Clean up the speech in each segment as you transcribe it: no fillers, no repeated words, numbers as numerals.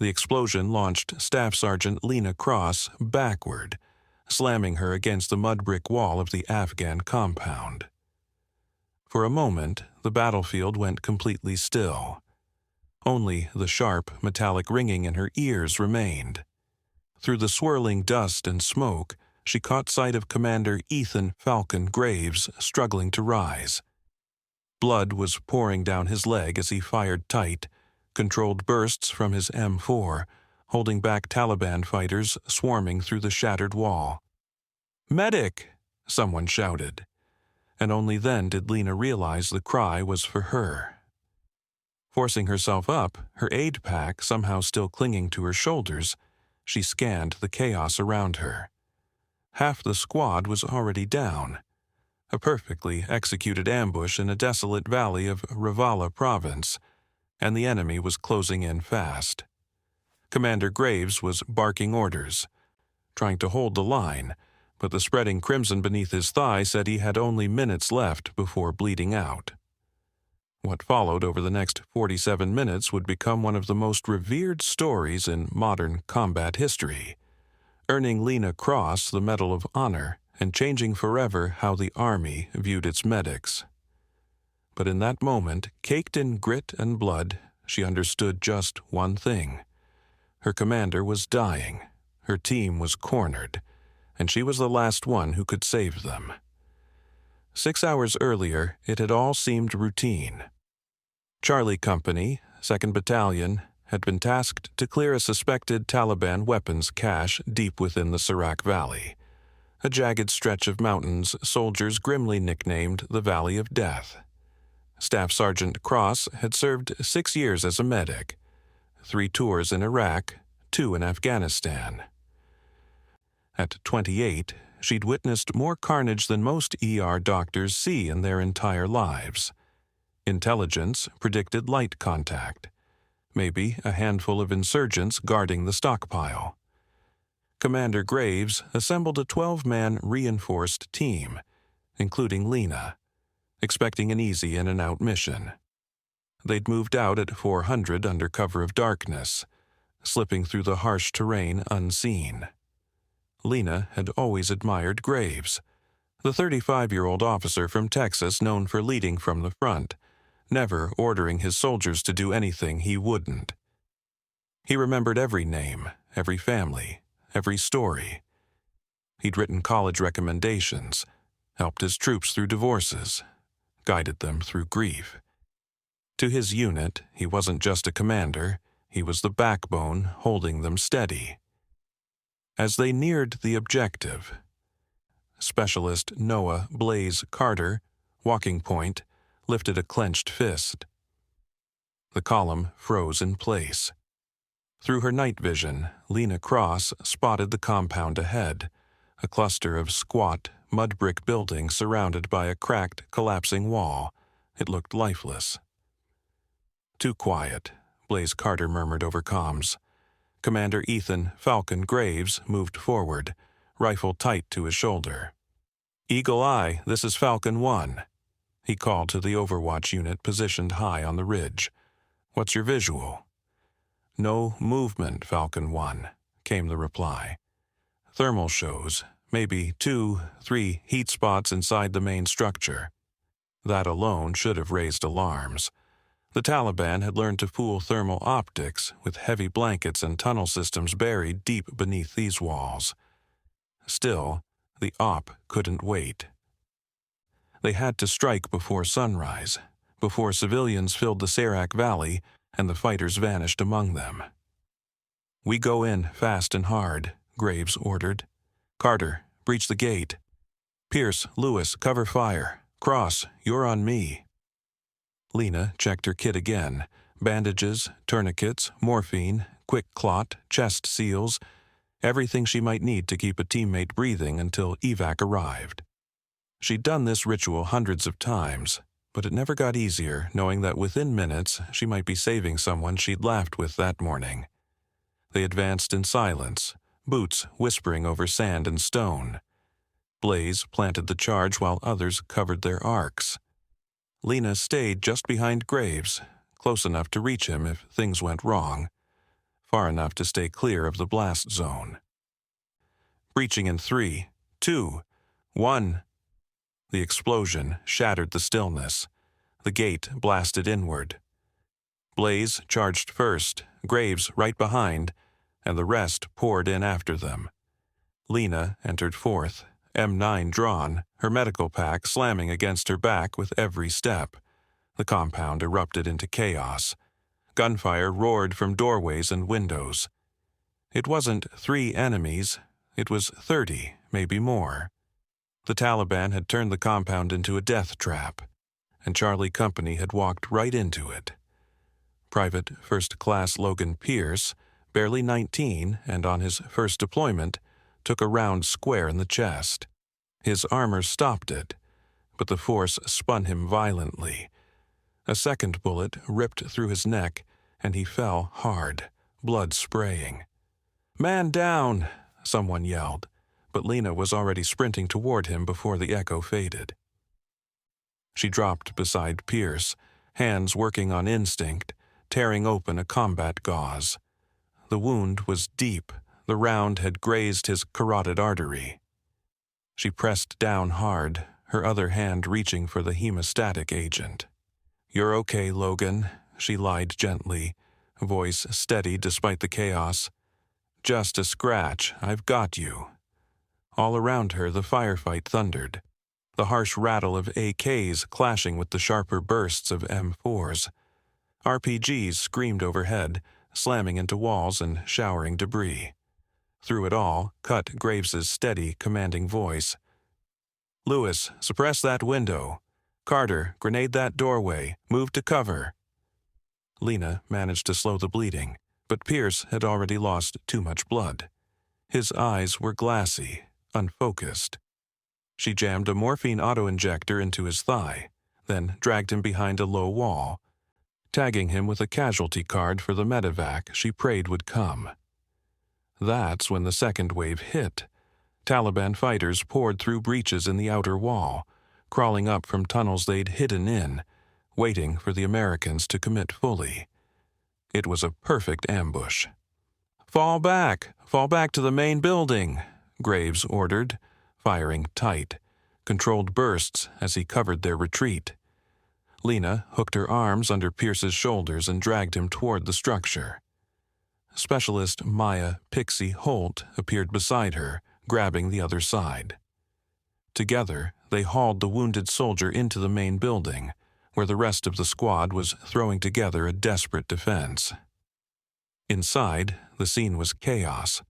The explosion launched Staff Sergeant Lena Cross backward, slamming her against the mud brick wall of the Afghan compound. For a moment, the battlefield went completely still. Only the sharp, metallic ringing in her ears remained. Through the swirling dust and smoke, she caught sight of Commander Ethan Falcon Graves struggling to rise. Blood was pouring down his leg as he fired tight, controlled bursts from his M4, holding back Taliban fighters swarming through the shattered wall. "Medic!" someone shouted, and only then did Lena realize the cry was for her. Forcing herself up, her aid pack somehow still clinging to her shoulders, she scanned the chaos around her. Half the squad was already down. A perfectly executed ambush in a desolate valley of Ravala province, and the enemy was closing in fast. Commander Graves was barking orders, trying to hold the line, but the spreading crimson beneath his thigh said he had only minutes left before bleeding out. What followed over the next 47 minutes would become one of the most revered stories in modern combat history, earning Lena Cross the Medal of Honor and changing forever how the Army viewed its medics. But in that moment, caked in grit and blood, she understood just one thing. Her commander was dying, her team was cornered, and she was the last one who could save them. 6 hours earlier, it had all seemed routine. Charlie Company, 2nd Battalion, had been tasked to clear a suspected Taliban weapons cache deep within the Sirak Valley, a jagged stretch of mountains soldiers grimly nicknamed the Valley of Death. Staff Sergeant Cross had served 6 years as a medic, 3 tours in Iraq, 2 in Afghanistan. At 28, she'd witnessed more carnage than most ER doctors see in their entire lives. Intelligence predicted light contact, maybe a handful of insurgents guarding the stockpile. Commander Graves assembled a 12-man reinforced team, including Lena, expecting an easy in-and-out mission. They'd moved out at 400 under cover of darkness, slipping through the harsh terrain unseen. Lena had always admired Graves, the 35-year-old officer from Texas known for leading from the front, never ordering his soldiers to do anything he wouldn't. He remembered every name, every family, every story. He'd written college recommendations, helped his troops through divorces, guided them through grief. To his unit, he wasn't just a commander, he was the backbone holding them steady. As they neared the objective, Specialist Noah Blaze Carter, walking point, lifted a clenched fist. The column froze in place. Through her night vision, Lena Cross spotted the compound ahead, a cluster of squat, mud brick buildings surrounded by a cracked, collapsing wall. It looked lifeless. "Too quiet," Blaze Carter murmured over comms. Commander Ethan Falcon Graves moved forward, rifle tight to his shoulder. "Eagle Eye, this is Falcon 1. He called to the Overwatch unit positioned high on the ridge. "What's your visual?" "No movement, Falcon 1, came the reply. "Thermal shows, maybe 2-3 heat spots inside the main structure." That alone should have raised alarms. The Taliban had learned to fool thermal optics with heavy blankets and tunnel systems buried deep beneath these walls. Still, the op couldn't wait. They had to strike before sunrise, before civilians filled the Sirak Valley and the fighters vanished among them. "We go in fast and hard," Graves ordered. "Carter, breach the gate. Pierce, Lewis, cover fire. Cross, you're on me." Lena checked her kit again. Bandages, tourniquets, morphine, quick clot, chest seals, everything she might need to keep a teammate breathing until evac arrived. She'd done this ritual hundreds of times, but it never got easier knowing that within minutes she might be saving someone she'd laughed with that morning. They advanced in silence, boots whispering over sand and stone. Blaze planted the charge while others covered their arcs. Lena stayed just behind Graves, close enough to reach him if things went wrong. far enough to stay clear of the blast zone. Breaching in 3, 2, 1. The explosion shattered the stillness. The gate blasted inward. Blaze charged first, Graves right behind, and the rest poured in after them. Lena entered fourth, M9 drawn, her medical pack slamming against her back with every step. The compound erupted into chaos. Gunfire roared from doorways and windows. It wasn't 3 enemies, it was 30, maybe more. The Taliban had turned the compound into a death trap, and Charlie Company had walked right into it. Private First Class Logan Pierce, barely 19 and on his first deployment, took a round square in the chest. His armor stopped it, but the force spun him violently. A second bullet ripped through his neck, and he fell hard, blood spraying. "Man down!" someone yelled, but Lena was already sprinting toward him before the echo faded. She dropped beside Pierce, hands working on instinct, tearing open a combat gauze. The wound was deep. The round had grazed his carotid artery. She pressed down hard, her other hand reaching for the hemostatic agent. "You're okay, Logan," she lied gently, voice steady despite the chaos. "Just a scratch. I've got you." All around her the firefight thundered, the harsh rattle of AKs clashing with the sharper bursts of M4s. RPGs screamed overhead, slamming into walls and showering debris. Through it all cut Graves's steady, commanding voice. "Lewis, suppress that window. Carter, grenade that doorway. Move to cover." Lena managed to slow the bleeding, but Pierce had already lost too much blood. His eyes were glassy, unfocused. She jammed a morphine auto-injector into his thigh, then dragged him behind a low wall, tagging him with a casualty card for the medevac she prayed would come. That's when the second wave hit. Taliban fighters poured through breaches in the outer wall, crawling up from tunnels they'd hidden in, waiting for the Americans to commit fully. It was a perfect ambush. Fall back to the main building," Graves ordered, firing tight, controlled bursts as he covered their retreat. Lena hooked her arms under Pierce's shoulders and dragged him toward the structure. Specialist Maya Pixie Holt appeared beside her, grabbing the other side. Together, they hauled the wounded soldier into the main building, where the rest of the squad was throwing together a desperate defense. Inside, the scene was chaos.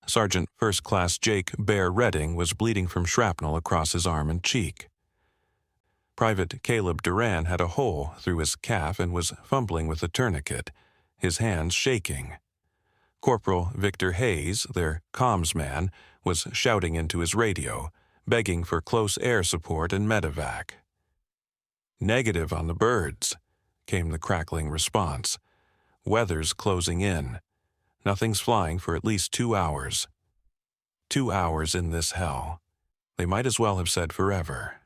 Sergeant First Class Jake Bear Redding was bleeding from shrapnel across his arm and cheek. Private Caleb Duran had a hole through his calf and was fumbling with a tourniquet, his hands shaking. Corporal Victor Hayes, their comms man, was shouting into his radio, begging for close air support and medevac. "Negative on the birds," came the crackling response. "Weather's closing in. Nothing's flying for at least 2 hours. 2 hours in this hell. They might as well have said forever."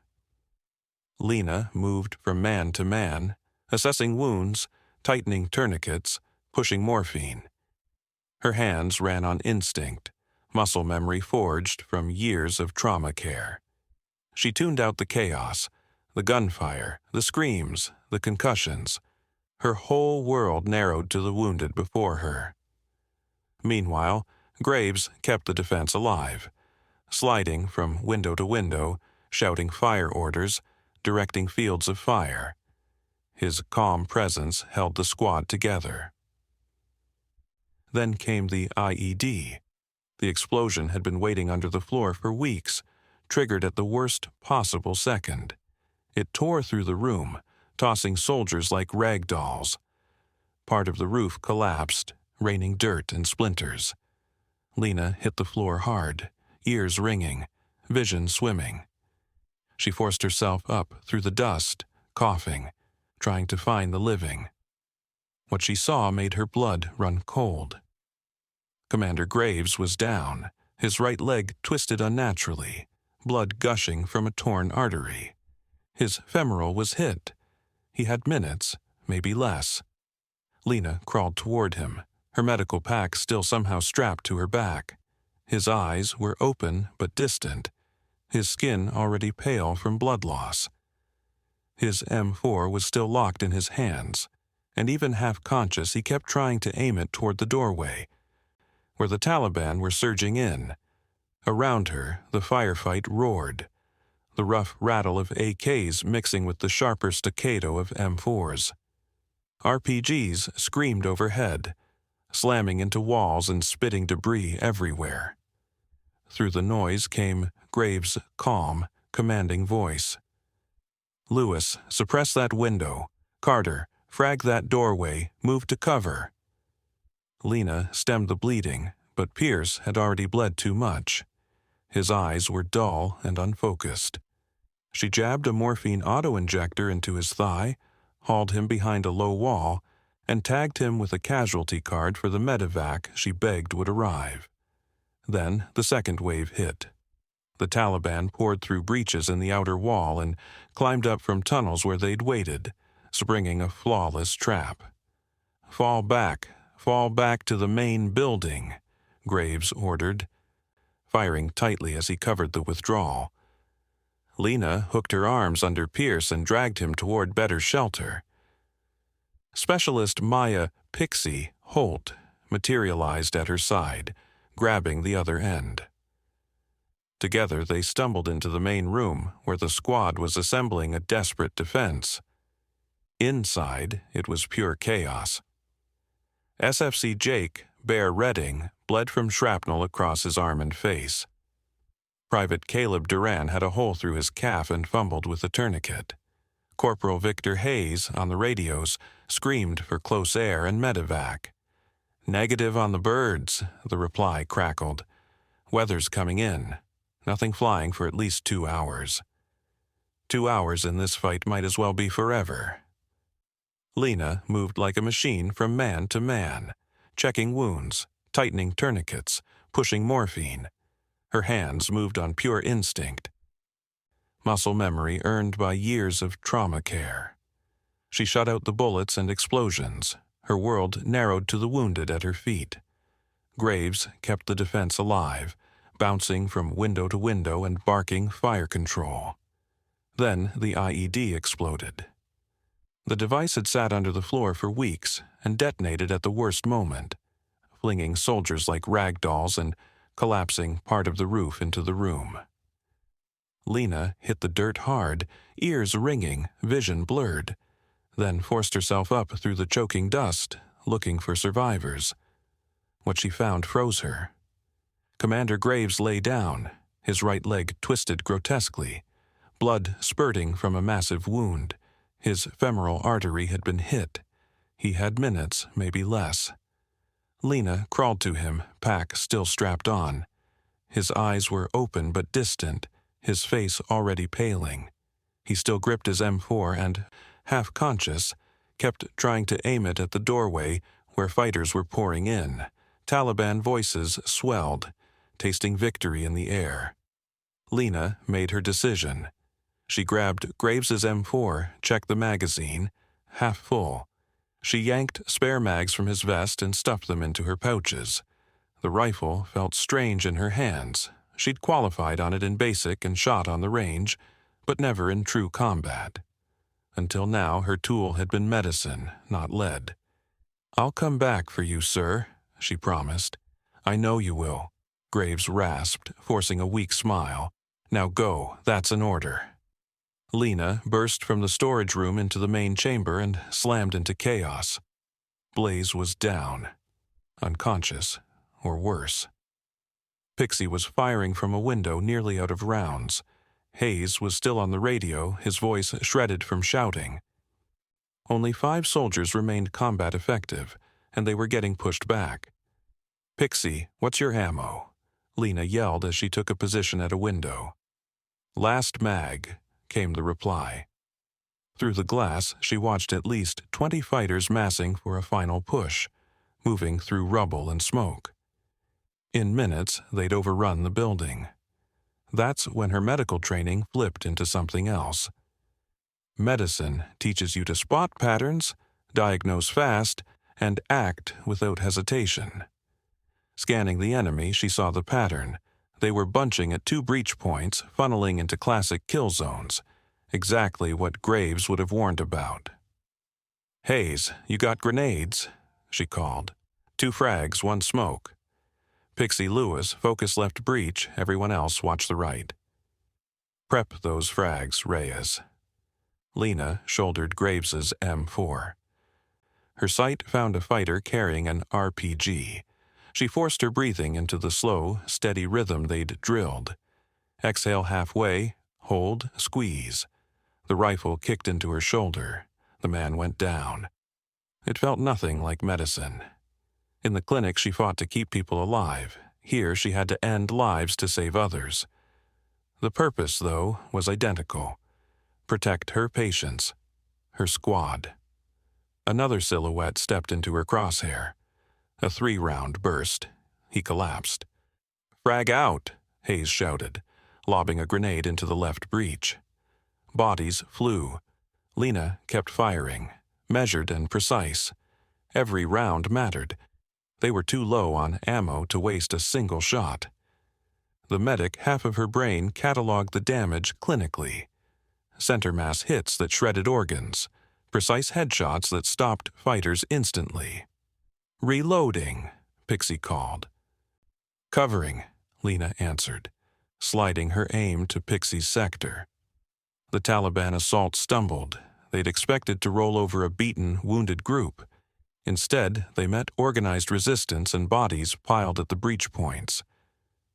Lena moved from man to man, assessing wounds, tightening tourniquets, pushing morphine. Her hands ran on instinct, muscle memory forged from years of trauma care. She tuned out the chaos, the gunfire, the screams, the concussions. Her whole world narrowed to the wounded before her. Meanwhile, Graves kept the defense alive, sliding from window to window, shouting fire orders, directing fields of fire. His calm presence held the squad together. Then came the IED. The explosion had been waiting under the floor for weeks, triggered at the worst possible second. It tore through the room, tossing soldiers like rag dolls. Part of the roof collapsed, raining dirt and splinters. Lena hit the floor hard, ears ringing, vision swimming. She forced herself up through the dust, coughing, trying to find the living. What she saw made her blood run cold. Commander Graves was down, his right leg twisted unnaturally, blood gushing from a torn artery. His femoral was hit. He had minutes, maybe less. Lena crawled toward him, her medical pack still somehow strapped to her back. His eyes were open but distant, his skin already pale from blood loss. His M4 was still locked in his hands, and even half-conscious he kept trying to aim it toward the doorway, where the Taliban were surging in. Around her, the firefight roared, the rough rattle of AKs mixing with the sharper staccato of M4s. RPGs screamed overhead, slamming into walls and spitting debris everywhere. Through the noise came Graves' calm, commanding voice. "Lewis, suppress that window. Carter, frag that doorway. Move to cover." Lena stemmed the bleeding, but Pierce had already bled too much. His eyes were dull and unfocused. She jabbed a morphine auto-injector into his thigh, hauled him behind a low wall, and tagged him with a casualty card for the medevac she begged would arrive. Then the second wave hit. The Taliban poured through breaches in the outer wall and climbed up from tunnels where they'd waited, springing a flawless trap. Fall back to the main building," Graves ordered, firing tightly as he covered the withdrawal. Lena hooked her arms under Pierce and dragged him toward better shelter. Specialist Maya Pixie Holt materialized at her side, grabbing the other end. Together they stumbled into the main room where the squad was assembling a desperate defense. Inside, it was pure chaos. SFC Jake, Bear Redding, bled from shrapnel across his arm and face. Private Caleb Duran had a hole through his calf and fumbled with a tourniquet. Corporal Victor Hayes, on the radios, screamed for close air and medevac. "Negative on the birds," the reply crackled. "Weather's coming in. Nothing flying for at least 2 hours." 2 hours in this fight might as well be forever. Lena moved like a machine from man to man, checking wounds, tightening tourniquets, pushing morphine. Her hands moved on pure instinct. Muscle memory earned by years of trauma care. She shut out the bullets and explosions. Her world narrowed to the wounded at her feet. Graves kept the defense alive, bouncing from window to window and barking fire control. Then the IED exploded. The device had sat under the floor for weeks and detonated at the worst moment, flinging soldiers like rag dolls and collapsing part of the roof into the room. Lena hit the dirt hard, ears ringing, vision blurred, then forced herself up through the choking dust, looking for survivors. What she found froze her. Commander Graves lay down, his right leg twisted grotesquely, blood spurting from a massive wound. His femoral artery had been hit. He had minutes, maybe less. Lena crawled to him, pack still strapped on. His eyes were open but distant, his face already paling. He still gripped his M4 and, half-conscious, kept trying to aim it at the doorway where fighters were pouring in. Taliban voices swelled, tasting victory in the air. Lena made her decision. She grabbed Graves's M4, checked the magazine, half full. She yanked spare mags from his vest and stuffed them into her pouches. The rifle felt strange in her hands. She'd qualified on it in basic and shot on the range, but never in true combat. Until now, her tool had been medicine, not lead. "I'll come back for you, sir," she promised. "I know you will," Graves rasped, forcing a weak smile. "Now go, that's an order." Lena burst from the storage room into the main chamber and slammed into chaos. Blaze was down, unconscious, or worse. Pixie was firing from a window nearly out of rounds. Hayes was still on the radio, his voice shredded from shouting. Only 5 soldiers remained combat effective, and they were getting pushed back. "Pixie, what's your ammo?" Lena yelled as she took a position at a window. "Last mag," came the reply. Through the glass, she watched at least 20 fighters massing for a final push, moving through rubble and smoke. In minutes, they'd overrun the building. That's when her medical training flipped into something else. Medicine teaches you to spot patterns, diagnose fast, and act without hesitation. Scanning the enemy, she saw the pattern. They were bunching at 2 breach points, funneling into classic kill zones, exactly what Graves would have warned about. "Hayes, you got grenades?" she called. 2 frags, 1 smoke. Pixie Lewis, focus left breach, everyone else watch the right. "Prep those frags, Reyes." Lena shouldered Graves's M4. Her sight found a fighter carrying an RPG. She forced her breathing into the slow, steady rhythm they'd drilled. Exhale halfway, hold, squeeze. The rifle kicked into her shoulder. The man went down. It felt nothing like medicine. In the clinic, she fought to keep people alive. Here, she had to end lives to save others. The purpose, though, was identical. Protect her patients, her squad. Another silhouette stepped into her crosshair. A 3-round burst. He collapsed. "Frag out!" Hayes shouted, lobbing a grenade into the left breach. Bodies flew. Lena kept firing, measured and precise. Every round mattered. They were too low on ammo to waste a single shot. The medic, half of her brain, cataloged the damage clinically. Center mass hits that shredded organs. Precise headshots that stopped fighters instantly. "Reloading," Pixie called. "Covering," Lena answered, sliding her aim to Pixie's sector. The Taliban assault stumbled. They'd expected to roll over a beaten, wounded group. Instead, they met organized resistance and bodies piled at the breach points.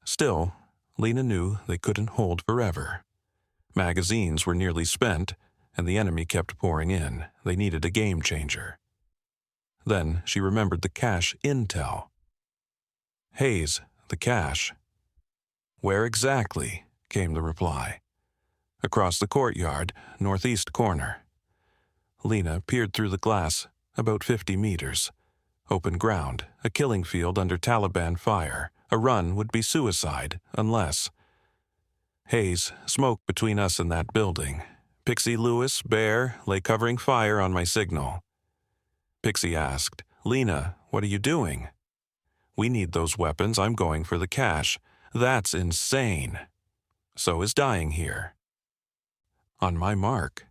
Still, Lena knew they couldn't hold forever. Magazines were nearly spent, and the enemy kept pouring in. They needed a game changer. Then she remembered the cache intel. "Hayes, the cache." "Where exactly?" came the reply. "Across the courtyard, northeast corner." Lena peered through the glass, about 50 meters. Open ground, a killing field under Taliban fire. A run would be suicide, unless... "Hayes, smoke between us and that building. Pixie Lewis, Bear, lay covering fire on my signal." Pixie asked, "Lena, what are you doing?" "We need those weapons. I'm going for the cache." "That's insane." "So is dying here." "On my mark."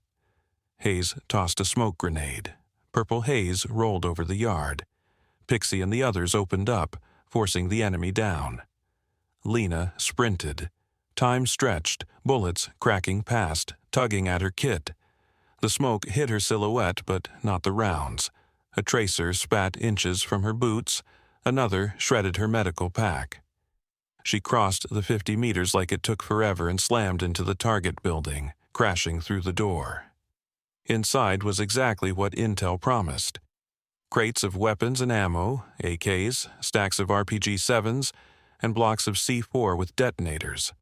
Hayes tossed a smoke grenade. Purple haze rolled over the yard. Pixie and the others opened up, forcing the enemy down. Lena sprinted. Time stretched, bullets cracking past, tugging at her kit. The smoke hit her silhouette, but not the rounds. A tracer spat inches from her boots. Another shredded her medical pack. She crossed the 50 meters like it took forever and slammed into the target building, crashing through the door. Inside was exactly what intel promised. Crates of weapons and ammo, AKs, stacks of RPG-7s, and blocks of C4 with detonators.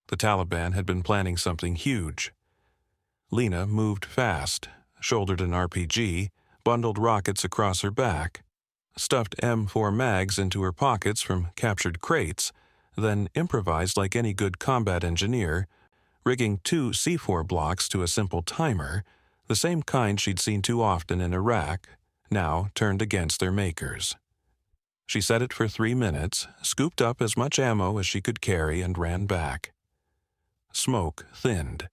The Taliban had been planning something huge. Lena moved fast, shouldered an RPG, bundled rockets across her back, stuffed M4 mags into her pockets from captured crates, then improvised like any good combat engineer, rigging 2 C4 blocks to a simple timer, the same kind she'd seen too often in Iraq, now turned against their makers. She set it for 3 minutes, scooped up as much ammo as she could carry, and ran back. Smoke thinned.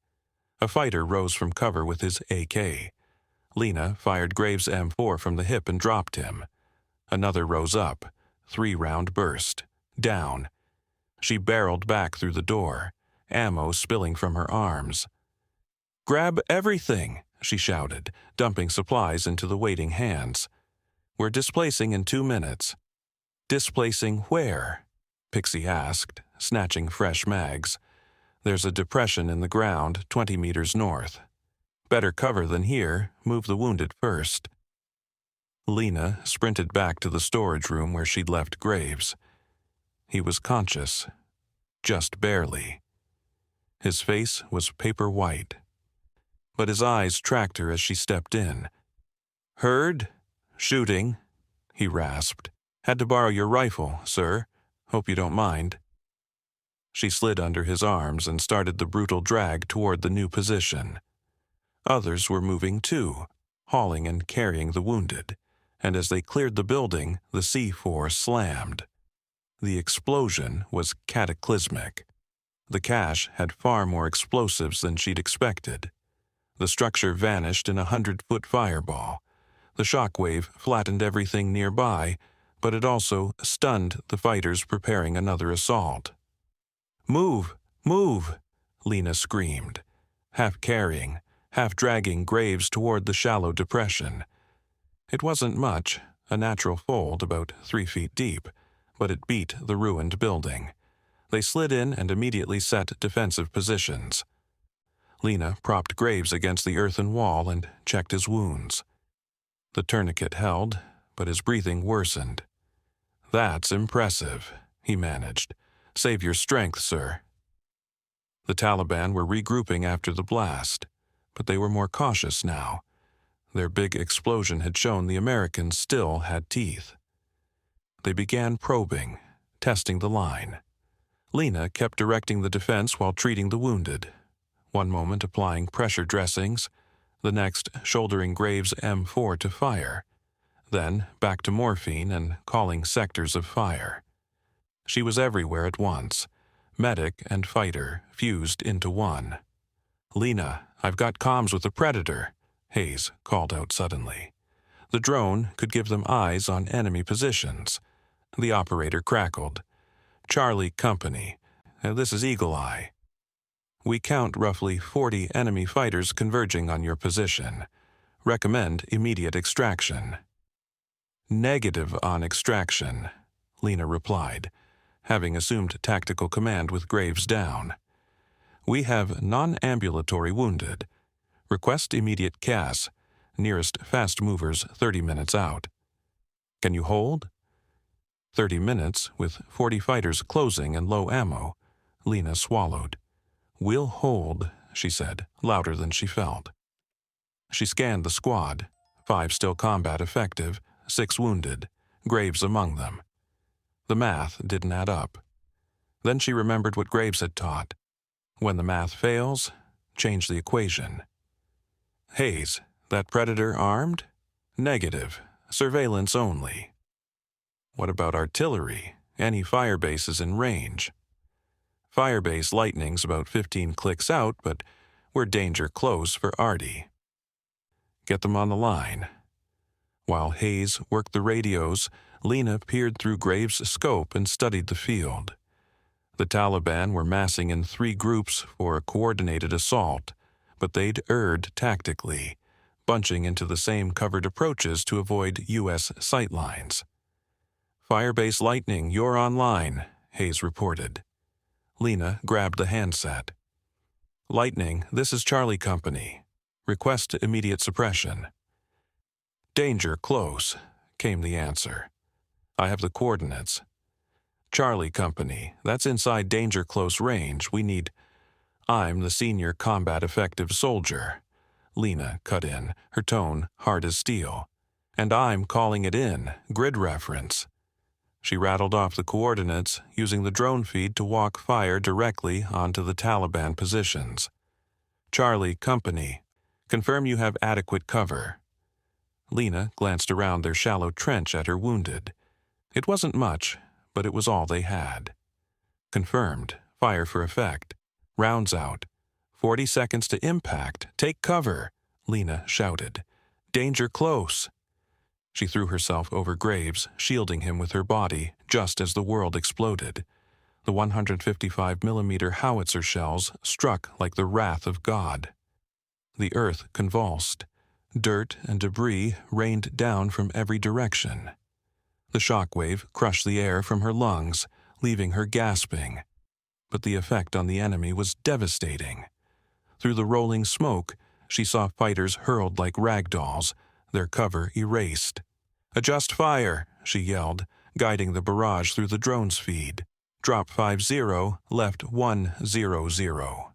A fighter rose from cover with his AK. Lena fired Graves' M4 from the hip and dropped him. Another rose up. 3-round burst. Down. She barreled back through the door, ammo spilling from her arms. "Grab everything!" she shouted, dumping supplies into the waiting hands. "We're displacing in 2 minutes." "Displacing where?" Pixie asked, snatching fresh mags. "There's a depression in the ground 20 meters north. Better cover than here. Move the wounded first." Lena sprinted back to the storage room where she'd left Graves. He was conscious. Just barely. His face was paper white. But his eyes tracked her as she stepped in. "Heard? Shooting," he rasped. "Had to borrow your rifle, sir. Hope you don't mind." She slid under his arms and started the brutal drag toward the new position. Others were moving too, hauling and carrying the wounded, and as they cleared the building, the C4 slammed. The explosion was cataclysmic. The cache had far more explosives than she'd expected. The structure vanished in a 100-foot fireball. The shockwave flattened everything nearby, but it also stunned the fighters preparing another assault. "Move! Move!" Lena screamed, half carrying, half dragging Graves toward the shallow depression. It wasn't much, a natural fold about 3 feet deep, but it beat the ruined building. They slid in and immediately set defensive positions. Lena propped Graves against the earthen wall and checked his wounds. The tourniquet held, but his breathing worsened. "That's impressive," he managed. "Save your strength, sir." The Taliban were regrouping after the blast, but they were more cautious now. Their big explosion had shown the Americans still had teeth. They began probing, testing the line. Lena kept directing the defense while treating the wounded. One moment applying pressure dressings, the next shouldering Graves' M4 to fire, then back to morphine and calling sectors of fire. She was everywhere at once, medic and fighter fused into one. "Lena, I've got comms with the Predator," Hayes called out suddenly. The drone could give them eyes on enemy positions. The operator crackled. "Charlie Company, this is Eagle Eye. We count roughly 40 enemy fighters converging on your position. Recommend immediate extraction." "Negative on extraction," Lena replied, having assumed tactical command with Graves down. "We have non-ambulatory wounded. Request immediate CAS. Nearest fast movers 30 minutes out." "Can you hold?" 30 minutes, with 40 fighters closing and low ammo. Lena swallowed. "We'll hold," she said, louder than she felt. She scanned the squad. 5 still combat effective, 6 wounded, Graves among them. The math didn't add up. Then she remembered what Graves had taught. When the math fails, change the equation. "Hayes, that Predator armed?" "Negative. Surveillance only." "What about artillery? Any fire bases in range?" "Firebase Lightning's about 15 clicks out, but we're danger close for Artie." "Get them on the line." While Hayes worked the radios, Lena peered through Graves' scope and studied the field. The Taliban were massing in 3 groups for a coordinated assault, but they'd erred tactically, bunching into the same covered approaches to avoid U.S. sightlines. "Firebase Lightning, you're online," Hayes reported. Lena grabbed the handset. "Lightning, this is Charlie Company. Request immediate suppression." "Danger close," came the answer. "I have the coordinates." "Charlie Company, that's inside danger close range. We need—" "I'm the senior combat effective soldier," Lena cut in, her tone hard as steel. "And I'm calling it in, grid reference." She rattled off the coordinates, using the drone feed to walk fire directly onto the Taliban positions. "Charlie Company, confirm you have adequate cover." Lena glanced around their shallow trench at her wounded. It wasn't much, but it was all they had. "Confirmed. Fire for effect. Rounds out. 40 seconds to impact. Take cover," Lena shouted. "Danger close." She threw herself over Graves, shielding him with her body just as the world exploded. The 155mm howitzer shells struck like the wrath of God. The earth convulsed. Dirt and debris rained down from every direction. The shockwave crushed the air from her lungs, leaving her gasping. But the effect on the enemy was devastating. Through the rolling smoke, she saw fighters hurled like ragdolls, their cover erased. "Adjust fire," she yelled, guiding the barrage through the drone's feed. "Drop 50, left 100.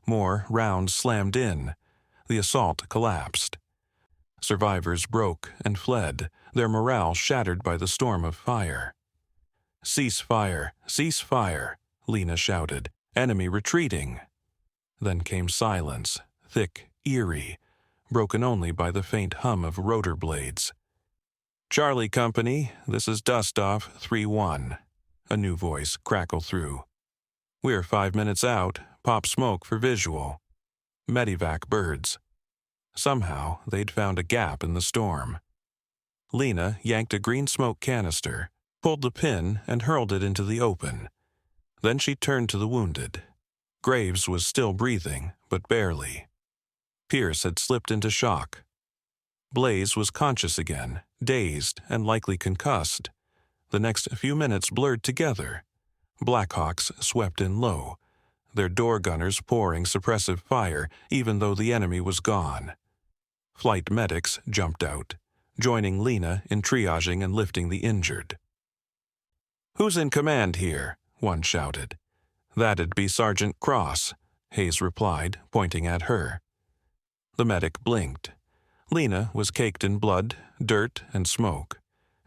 More rounds slammed in. The assault collapsed. Survivors broke and fled, their morale shattered by the storm of fire. "Cease fire! Cease fire!" Lena shouted. "Enemy retreating!" Then came silence, thick, eerie, broken only by the faint hum of rotor blades. Charlie Company, this is Dustoff 3-1. A new voice crackled through. We're 5 minutes out, pop smoke for visual. Medivac birds. Somehow, they'd found a gap in the storm. Lena yanked a green smoke canister, pulled the pin, and hurled it into the open. Then she turned to the wounded. Graves was still breathing, but barely. Pierce had slipped into shock. Blaze was conscious again, dazed and likely concussed. The next few minutes blurred together. Blackhawks swept in low, their door gunners pouring suppressive fire even though the enemy was gone. Flight medics jumped out, joining Lena in triaging and lifting the injured. "Who's in command here?" one shouted. "That'd be Sergeant Cross," Hayes replied, pointing at her. The medic blinked. Lena was caked in blood, dirt, and smoke.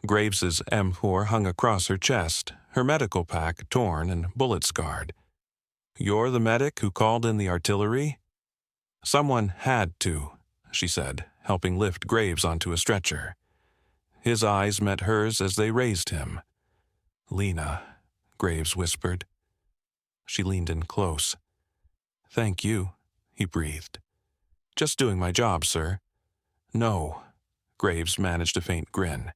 Graves's M4 hung across her chest, her medical pack torn and bullet-scarred. "You're the medic who called in the artillery?" "Someone had to," she said, helping lift Graves onto a stretcher. His eyes met hers as they raised him. "Lena," Graves whispered. She leaned in close. "Thank you," he breathed. "Just doing my job, sir." "No," Graves managed a faint grin.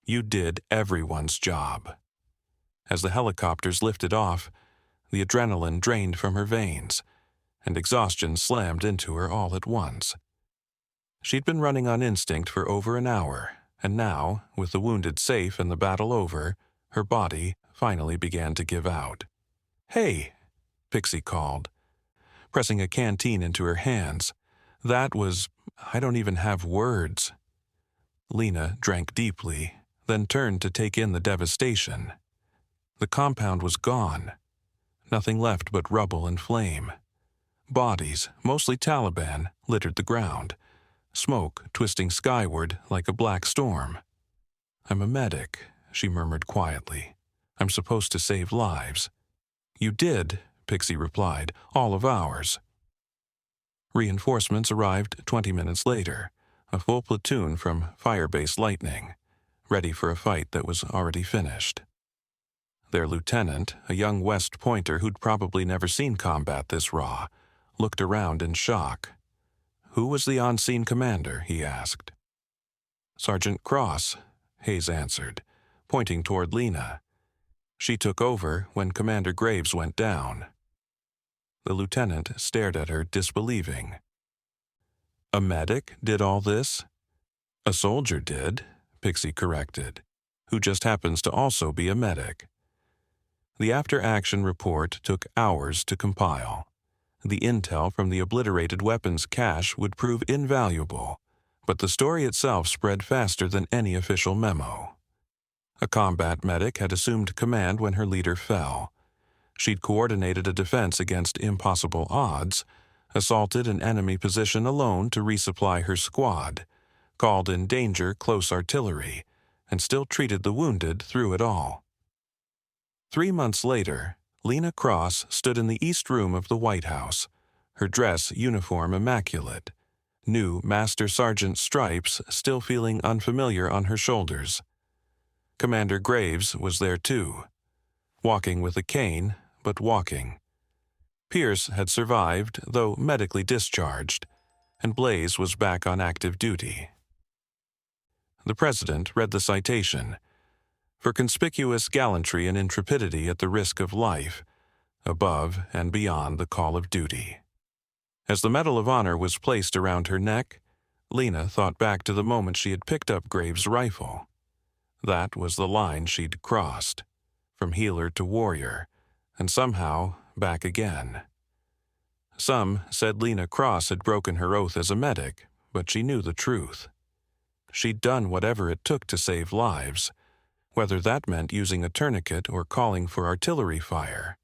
"You did everyone's job." As the helicopters lifted off, the adrenaline drained from her veins, and exhaustion slammed into her all at once. She'd been running on instinct for over an hour, and now, with the wounded safe and the battle over, her body finally began to give out. "Hey," Pixie called, pressing a canteen into her hands. I don't even have words." Lena drank deeply, then turned to take in the devastation. The compound was gone. Nothing left but rubble and flame. Bodies, mostly Taliban, littered the ground, smoke twisting skyward like a black storm. "I'm a medic," she murmured quietly. "I'm supposed to save lives." "You did," Pixie replied, "all of ours." Reinforcements arrived 20 minutes later, a full platoon from Firebase Lightning, ready for a fight that was already finished. Their lieutenant, a young West Pointer who'd probably never seen combat this raw, looked around in shock. "Who was the on-scene commander?" he asked. "Sergeant Cross," Hayes answered, pointing toward Lena. "She took over when Commander Graves went down." The lieutenant stared at her, disbelieving. "A medic did all this?" "A soldier did," Pixie corrected, "who just happens to also be a medic." The after-action report took hours to compile. The intel from the obliterated weapons cache would prove invaluable, but the story itself spread faster than any official memo. A combat medic had assumed command when her leader fell. She'd coordinated a defense against impossible odds, assaulted an enemy position alone to resupply her squad, called in danger close artillery, and still treated the wounded through it all. 3 months later, Lena Cross stood in the East Room of the White House, her dress uniform immaculate, new Master Sergeant stripes still feeling unfamiliar on her shoulders. Commander Graves was there too, walking with a cane, but walking. Pierce had survived, though medically discharged, and Blaze was back on active duty. The president read the citation. "For conspicuous gallantry and intrepidity at the risk of life, above and beyond the call of duty." As the Medal of Honor was placed around her neck, Lena thought back to the moment she had picked up Graves' rifle. That was the line she'd crossed, from healer to warrior, and somehow back again. Some said Lena Cross had broken her oath as a medic, but she knew the truth. She'd done whatever it took to save lives, whether that meant using a tourniquet or calling for artillery fire.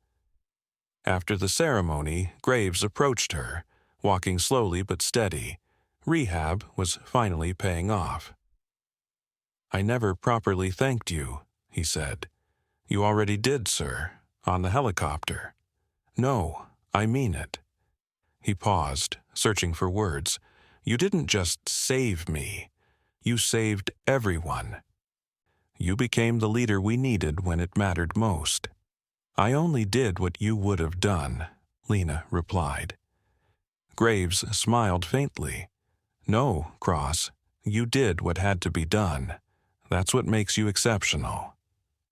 After the ceremony, Graves approached her, walking slowly but steady. Rehab was finally paying off. "I never properly thanked you," he said. "You already did, sir, on the helicopter." "No, I mean it." He paused, searching for words. "You didn't just save me. You saved everyone. You became the leader we needed when it mattered most." "I only did what you would have done," Lena replied. Graves smiled faintly. "No, Cross, you did what had to be done. That's what makes you exceptional."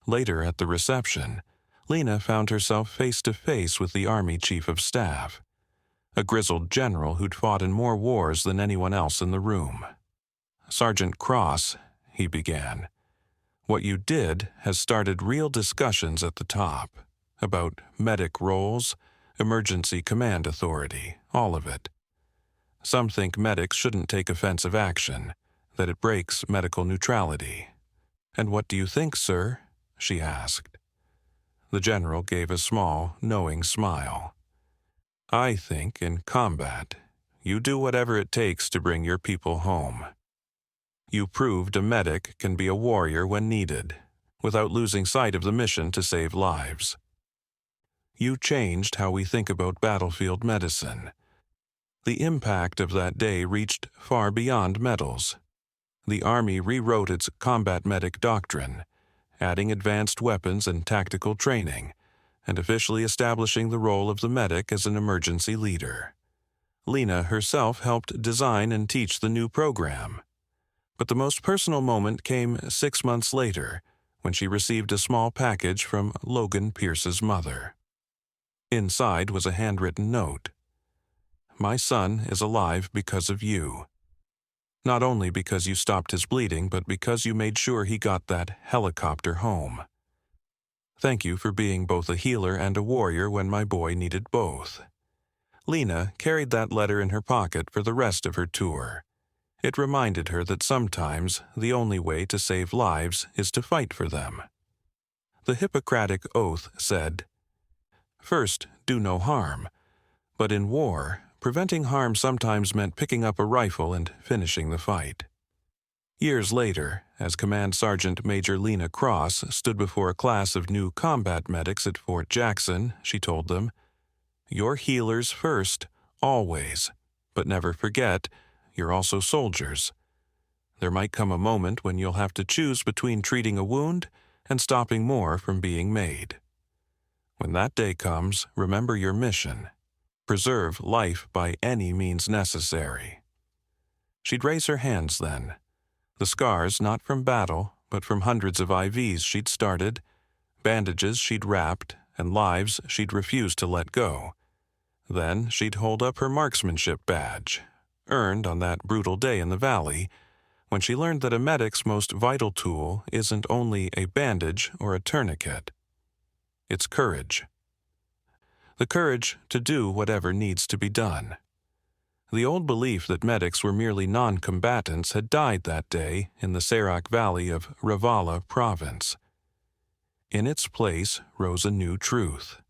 Later at the reception, Lena found herself face to face with the Army Chief of Staff, a grizzled general who'd fought in more wars than anyone else in the room. "Sergeant Cross," he began, "what you did has started real discussions at the top about medic roles, emergency command authority, all of it. Some think medics shouldn't take offensive action, that it breaks medical neutrality." "And what do you think, sir?" she asked. The general gave a small, knowing smile. "I think, in combat, you do whatever it takes to bring your people home. You proved a medic can be a warrior when needed, without losing sight of the mission to save lives. You changed how we think about battlefield medicine. The impact of that day reached far beyond medals. The Army rewrote its combat medic doctrine, adding advanced weapons and tactical training, and officially establishing the role of the medic as an emergency leader. Lena herself helped design and teach the new program. But the most personal moment came 6 months later, when she received a small package from Logan Pierce's mother. Inside was a handwritten note. "My son is alive because of you. Not only because you stopped his bleeding, but because you made sure he got that helicopter home. Thank you for being both a healer and a warrior when my boy needed both." Lena carried that letter in her pocket for the rest of her tour. It reminded her that sometimes the only way to save lives is to fight for them. The Hippocratic Oath said, "First, do no harm," but in war, preventing harm sometimes meant picking up a rifle and finishing the fight. Years later, as Command Sergeant Major Lena Cross stood before a class of new combat medics at Fort Jackson, she told them, "You're healers first, always, but never forget, you're also soldiers. There might come a moment when you'll have to choose between treating a wound and stopping more from being made. When that day comes, remember your mission. Preserve life by any means necessary." She'd raise her hands then. The scars not from battle, but from hundreds of IVs she'd started, bandages she'd wrapped, and lives she'd refused to let go. Then she'd hold up her marksmanship badge, earned on that brutal day in the valley, when she learned that a medic's most vital tool isn't only a bandage or a tourniquet. It's courage. The courage to do whatever needs to be done. The old belief that medics were merely non-combatants had died that day in the Sarak Valley of Ravala Province. In its place rose a new truth.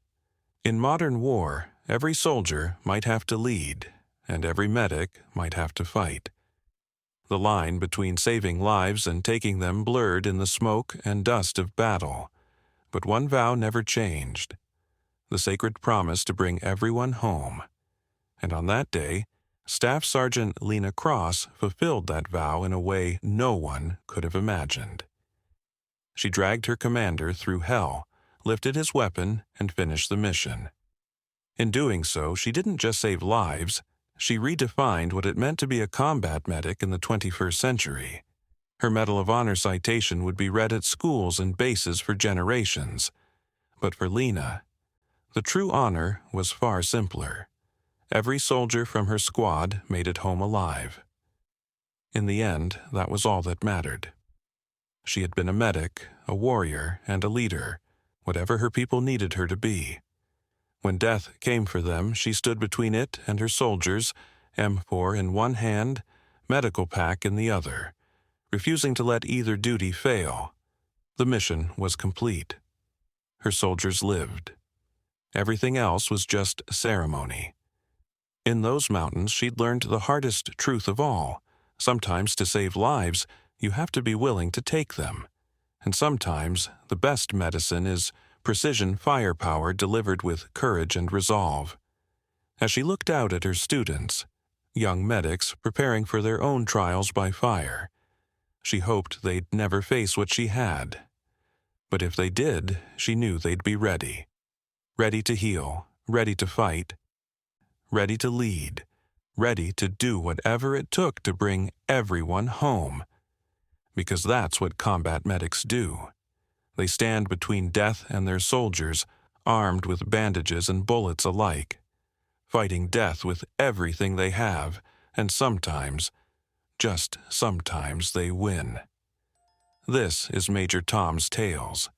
In modern war, every soldier might have to lead, and every medic might have to fight. The line between saving lives and taking them blurred in the smoke and dust of battle, but one vow never changed: the sacred promise to bring everyone home. And on that day, Staff Sergeant Lena Cross fulfilled that vow in a way no one could have imagined. She dragged her commander through hell, lifted his weapon, and finished the mission. In doing so, she didn't just save lives, she redefined what it meant to be a combat medic in the 21st century. Her Medal of Honor citation would be read at schools and bases for generations. But for Lena, the true honor was far simpler. Every soldier from her squad made it home alive. In the end, that was all that mattered. She had been a medic, a warrior, and a leader, whatever her people needed her to be. When death came for them, she stood between it and her soldiers, M4 in one hand, medical pack in the other, refusing to let either duty fail. The mission was complete. Her soldiers lived. Everything else was just ceremony. In those mountains, she'd learned the hardest truth of all. Sometimes to save lives, you have to be willing to take them. And sometimes the best medicine is precision firepower delivered with courage and resolve. As she looked out at her students, young medics preparing for their own trials by fire, She hoped they'd never face what she had. But if they did, she knew they'd be ready. Ready to heal, ready to fight, ready to lead, ready to do whatever it took to bring everyone home. Because that's what combat medics do. They stand between death and their soldiers, armed with bandages and bullets alike, fighting death with everything they have, and sometimes, just sometimes, they win. This is Major Tom's Tales.